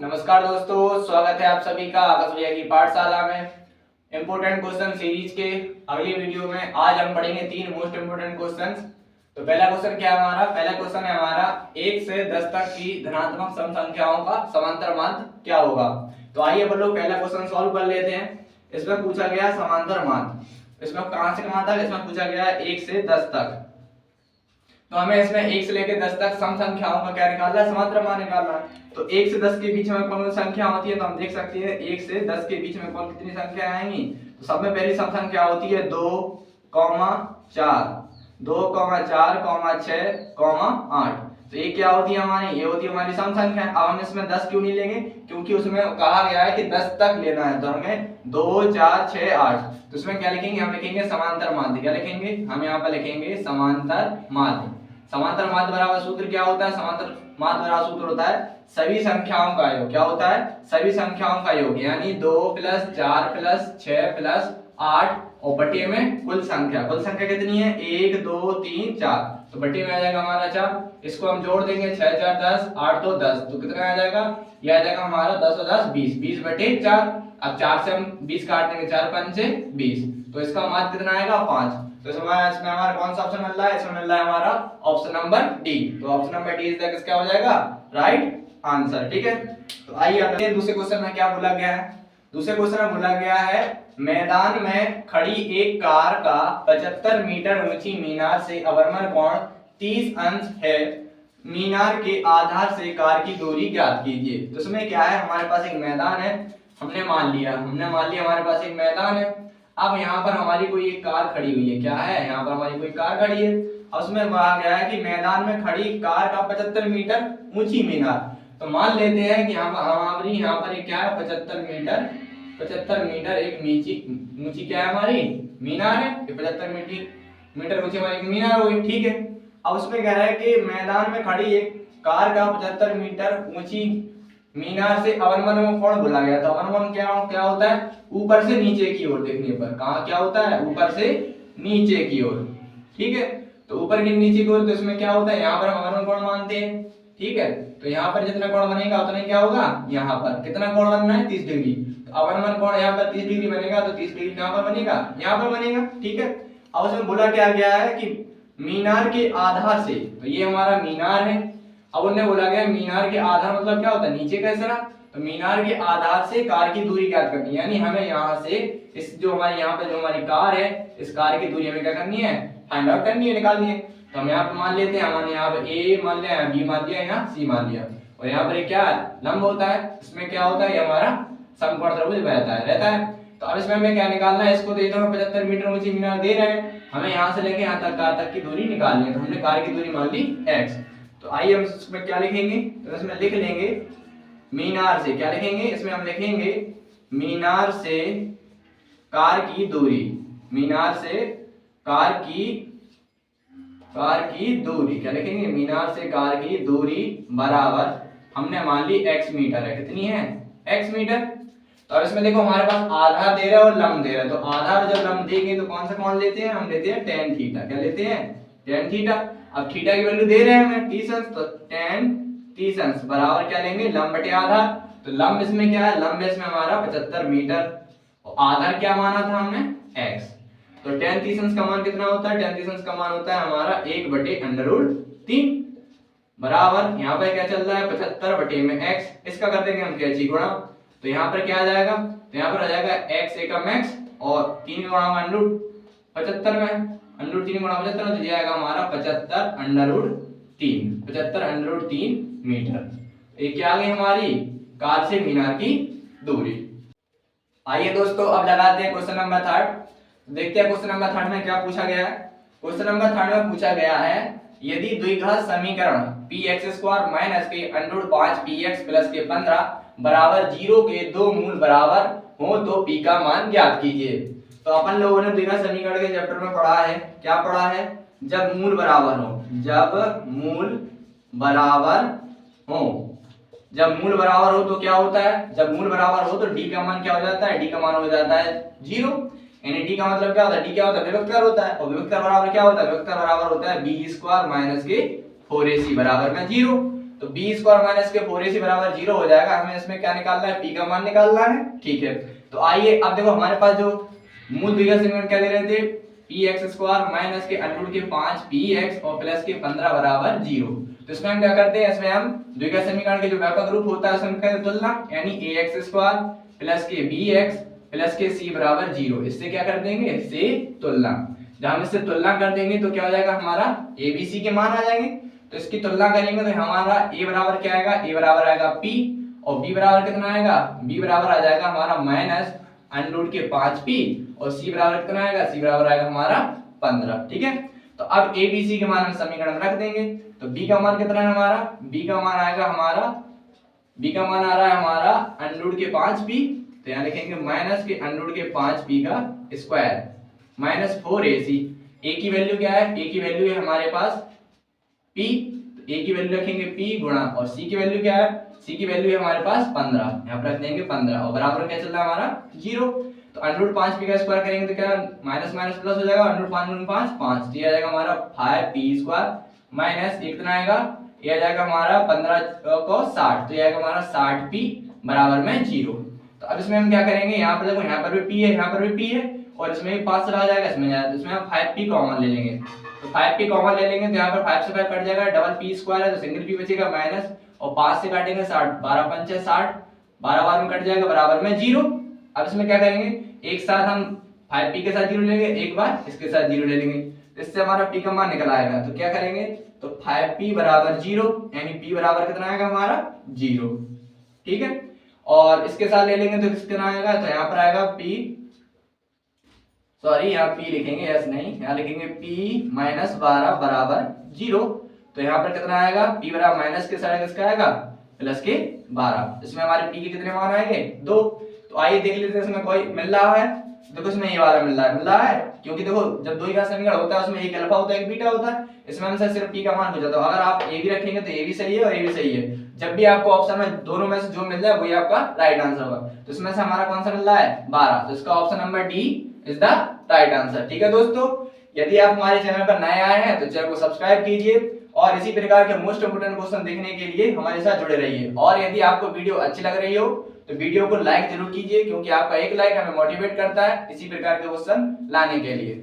नमस्कार दोस्तों, स्वागत है आप सभी का आकाश भैया की पाठशाला में इम्पोर्टेंट क्वेश्चन सीरीज के अगली वीडियो में। आज हम पढ़ेंगे 3 मोस्ट इम्पोर्टेंट क्वेश्चंस। तो पहला क्वेश्चन क्या है हमारा? पहला क्वेश्चन है हमारा 1 से 10 तक की धनात्मक सम संख्याओं का समांतर माध्य क्या होगा। तो आइए अपन लोग पहला क्वेश्चन सॉल्व कर लेते हैं। इसमें पूछा गया समांतर माध्य, इसमें कहां से कहां तक? इसमें पूछा गया 1 से 10 तक। तो हमें इसमें 1 से लेकर 10 तक सम संख्याओं का क्या निकालना है? समांतर मान निकालना है। तो 1 से 10 के बीच में कौन सी संख्या होती है? तो हम देख सकते हैं 1 से 10 के बीच में कौन कितनी संख्या आएंगी। तो सब में पहली सम संख्या होती है 2, 4, 2, 4, 6, 8। तो ये क्या होती है हमारी? ये होती है हमारी सम संख्या। अब हम इसमें 10 क्यों नहीं लेंगे? क्योंकि उसमें कहा गया है कि 10 तक लेना है। तो हमें 2, 4, 6, 8। तो इसमें क्या लिखेंगे? हम लिखेंगे समांतर माध्य। क्या लिखेंगे? हम यहाँ पर लिखेंगे समांतर माध्य। समांतर माध्य बराबर सूत्र क्या होता है? समांतर माध्य बराबर सूत्र होता है सभी संख्याओं का योग। क्या होता है? सभी संख्याओं का योग, यानी 2 + 4 + 6 + 8 और बटे में कुल संख्या। कुल संख्या कितनी है? 1, 2, 3, 4। तो बटे में आ जाएगा हमारा 4। इसको हम जोड़ देंगे 6, 4, 10, 8, 2, 10। तो कितना आ जाएगा? ये आ जाएगा हमारा 10 और 10 20, 20 बटे 4। अब 4 से हम 20 काट देंगे, 4 पंचे 20। तो इसका माध्य कितना आएगा? 5। तो इसमें हमारा कौन सा ऑप्शन मिल रहा है? इसमें मिल रहा है हमारा ऑप्शन नंबर डी। तो option number D is the क्या हो जाएगा? Right answer. ठीक है। तो आइए अब दूसरे क्वेश्चन में क्या बोला गया है। दूसरे क्वेश्चन में बोला गया है मैदान में खड़ी एक कार का 75 मीटर ऊंची मीनार से अवरमन कोण 30 अंश है। मीनार के आधार से कार की दूरी ज्ञात कीजिए। तो इसमें क्या है? हमारे पास एक मैदान है, हमने मान लिया हमारे पास एक मैदान है। अब यहाँ पर हमारी कोई एक कार खड़ी हुई है। क्या है? यहाँ पर हमारी कोई कार खड़ी है। अब उसमें कहा गया है कि मैदान में खड़ी कार का 75 मीटर ऊंची मीनार। तो मान लेते हैं कि हमारी यहाँ पर एक क्या है? 75 मीटर एक ऊंची क्या है? हमारी मीनार है। 75 मीटर ऊंची हमारी मीनार होगी। ठीक है। अब उसमें कह रहा है कि मैदान में खड़ी एक कार का 75 मीटर ऊंची मीनार से अवनमन कोण बोला गया। तो अवनमन क्या होता है? ऊपर से नीचे की ओर देखने पर। कहाँ क्या होता है? ऊपर से नीचे की ओर। ठीक है। तो ऊपर की नीचे की ओर, तो इसमें क्या होता है? यहाँ पर हम अवनमन कोण मानते हैं। ठीक है। तो यहाँ पर जितना कोण बनेगा उतना ही क्या होगा? यहाँ पर कितना कोण बनना है? 30 डिग्री। तो अवनमन कोण यहाँ पर 30 डिग्री बनेगा। तो 30 डिग्री कहाँ पर बनेगा? यहाँ पर बनेगा। ठीक है। अब उसमें बोला क्या गया है कि मीनार के आधार से, तो ये हमारा मीनार है। अब उन्हें बोला गया मीनार के आधार मतलब क्या होता है? नीचे का हिस्सा। तो मीनार के आधार से कार की दूरी ज्ञात करनी है, यानी हमें यहाँ से इस जो हमारी यहाँ पे जो हमारी कार है, इस कार की दूरी हमें क्या करनी है? फाइंड आउट करनी है, निकालनी है। तो हम यहाँ पे मान लेते हैं, हमने यहाँ पे ए मान लिया, बी मान लिया, यहाँ सी मान लिया। और यहाँ पर क्या लंब होता है, इसमें क्या होता है? ये हमारा समकोण त्रिभुज रहता है। तो अब इसमें हमें क्या निकालना है? इसको दे दो 75 मीटर ऊंची मीनार दे रहे हैं, हमें यहाँ से लेके यहाँ तक कार तक की दूरी निकालनी है। तो हमने कार की दूरी मान ली x। तो आइए हम इसमें क्या लिखेंगे? तो इसमें लिख लेंगे मीनार से। क्या लिखेंगे? इसमें हम लिखेंगे मीनार से कार की दूरी। मीनार से कार की दूरी क्या लिखेंगे? मीनार से कार की दूरी बराबर हमने मान ली x मीटर है। कितनी है? x metre. तो अब इसमें देखो हमारे पास आधार दे रहा है और लंब दे रहा है। तो आधार जब लंब देंगे तो कौन सा कोण लेते हैं? हम लेते हैं tan थीटा। क्या लेते हैं? tan theta. अब थीटा की वैल्यू दे रहे हैं हमें 30 अंश, तो tan 30 अंश बराबर क्या लेंगे? लंब बटे आधार। तो लंब इसमें क्या है? लंब इसमें हमारा 75 मीटर और आधार क्या माना था हमने? x। तो tan 30 अंश का मान कितना होता है? tan 30 अंश का मान होता है हमारा 1/√3 बराबर यहाँ पे क्या चल रहा है? 75 बटे में x। इसका कर देंगे हम कैंची गुणा। तो यहाँ पर क्या आ जाएगा? तो यहाँ पर आ जाएगा x एकम x और 3 गुणा √75 में √3 गुणा 75 में तो जाएगा हमारा 75√3 75√3 मीटर। ये क्या आ गई हमारी? कार से मीनार की दूरी। आइए दोस्तों अब लगाते हैं क्वेश्चन नंबर 3। देखते हैं क्वेश्चन नंबर 3 में क्या पूछा गया है। क्वेश्चन नंबर 3 में पूछा गया है यदि द्विघात समीकरण px² - के √5 px + के 15 बराबर 0 के दो मूल बराबर हो तो p का मान ज्ञात कीजिए। तो अपन लोगों ने द्विघात समीकरण के चैप्टर में पढ़ा है। क्या पढ़ा है? जब मूल बराबर हो। जब मूल बराबर हो तो क्या होता है? जब मूल बराबर हो तो d का मान क्या हो जाता है? d का मान हो जाता है 0। यानी d का मतलब क्या होता है? d क्या होता है? विभक्तर होता है। और विभक्तर बराबर क्या होता है? विभक्तर बराबर होता है b² - के 4ac बराबर में 0। तो बी स्क्वायर माइनस के 4ac बराबर 0 हो जाएगा। हमें इसमें क्या निकालना है, पी का मान निकालना है। ठीक है, तो आइए अब देखो हमारे पास जो मूल द्विघात समीकरण क्या दे रहे थे, px स्क्वायर माइनस के अंडर के 5 px और प्लस के 15 बराबर 0। तो इसमें हम क्या करते हैं, इसमें हम द्विघात समीकरण के जो व्यापक रूप होता है उसमें करते हैं तुलना, यानी ax स्क्वायर प्लस के bx प्लस के c बराबर 0। इससे क्या कर देंगे, इससे तुलना। जब हम इससे तुलना कर देंगे तो क्या हो जाएगा, हमारा a b c के मान आ जाएंगे। तो इसकी तुलना करेंगे तो हमारा a बराबर क्या आएगा, a बराबर आएगा p, और b बराबर कितना आएगा, b बराबर आ जाएगा हमारा माइनस अंडर के 5p, और c बराबर कितना आएगा, c बराबर आएगा हमारा 15। ठीक है, तो अब a b c के मान हम समीकरण में रख देंगे। तो b का मान कितना है हमारा, b का मान आएगा हमारा, b का मान आ रहा है हमारा अंडर के 5p, तो यहाँ लिखेंगे माइनस के अंडर के 5p का स्क्वायर माइनस 4ac। a की वैल्यू क्या है, a की वैल्यू है हमारे पास p, तो a की वैल्यू रखेंगे p गुणा, और c की वैल्यू क्या है, c की वैल्यू है हमारे पास 15, यहाँ पर रख देंगे 15, और बराबर क्या चल रहा है हमारा 0। तो अंडर 5p का स्क्वायर करेंगे तो क्या माइनस माइनस प्लस हो जाएगा, अंडर 5 गुणा 5 5, ये आ जाएगा हमारा 5p स्क्वायर माइनस ये कितना आएगा, ये आ जाएगा हमारा 15 को 60, तो ये आएगा हमारा 60p बराबर में 0। तो अब इसमें हम क्या करेंगे, यहाँ पर देखो यहाँ पर भी p है, यहाँ पर भी p है, और इसमें भी 5 चला जाएगा, इसमें जाएगा, तो इसमें हम 5p कॉमन ले लेंगे। तो 5p कॉमन ले लेंगे तो यहाँ पर 5 से 5 कट जाएगा, डबल p स्क्वायर है तो सिंगल p बचेगा माइनस, और 5 से काटेंगे 60, 12 पंचे 60, 12 बार में कट जाएगा बराबर में 0। अब इसमें क्या करेंगे, एक साथ हम 5p के साथ 0 लेंगे, एक बार इसके साथ 0 ले लेंगे, तो इससे हमारा p का मान निकल आएगा। तो क्या करेंगे, तो 5p बराबर 0, यानी p बराबर कितना आएगा हमारा 0। ठीक है, और इसके साथ ले लेंगे तो कितना आएगा, तो यहाँ पर आएगा p, सॉरी यहाँ p लिखेंगे, यस नहीं, यहाँ लिखेंगे p माइनस 12 बराबर 0। तो यहाँ पर कितना आएगा, p बराबर माइनस के साथ किसका आएगा, प्लस के 12। इसमें हमारे p के कितने मान आएंगे, 2। तो आइए देख लेते हैं इसमें कोई मिल रहा है, देखो इसमें ये वाला मिल रहा है, क्योंकि देखो जब दो का समीकरण होता है उसमें एक अल्फा होता है एक बीटा होता है, इसमें हमसे सिर्फ p का मान पूछा। तो अगर आप a भी रखेंगे तो a भी सही है और a भी सही है। जब भी आपको ऑप्शन में दोनों में से जो मिल जाए वही आपका राइट आंसर होगा। तो इसमें से हमारा कौन सा मिल रहा है, 12, तो इसका option number D is the right answer. ठीक है दोस्तों, यदि आप हमारे चैनल पर नए आए हैं तो चैनल को सब्सक्राइब कीजिए, और इसी प्रकार के मोस्ट इंपोर्टेंट क्वेश्चन देखने के लिए हमारे साथ जुड़े रहिए। और यदि आपको वीडियो अच्छी लग रही हो तो वीडियो को लाइक जरूर कीजिए, क्योंकि आपका एक लाइक हमें मोटिवेट करता है इसी प्रकार के क्वेश्चन लाने के लिए।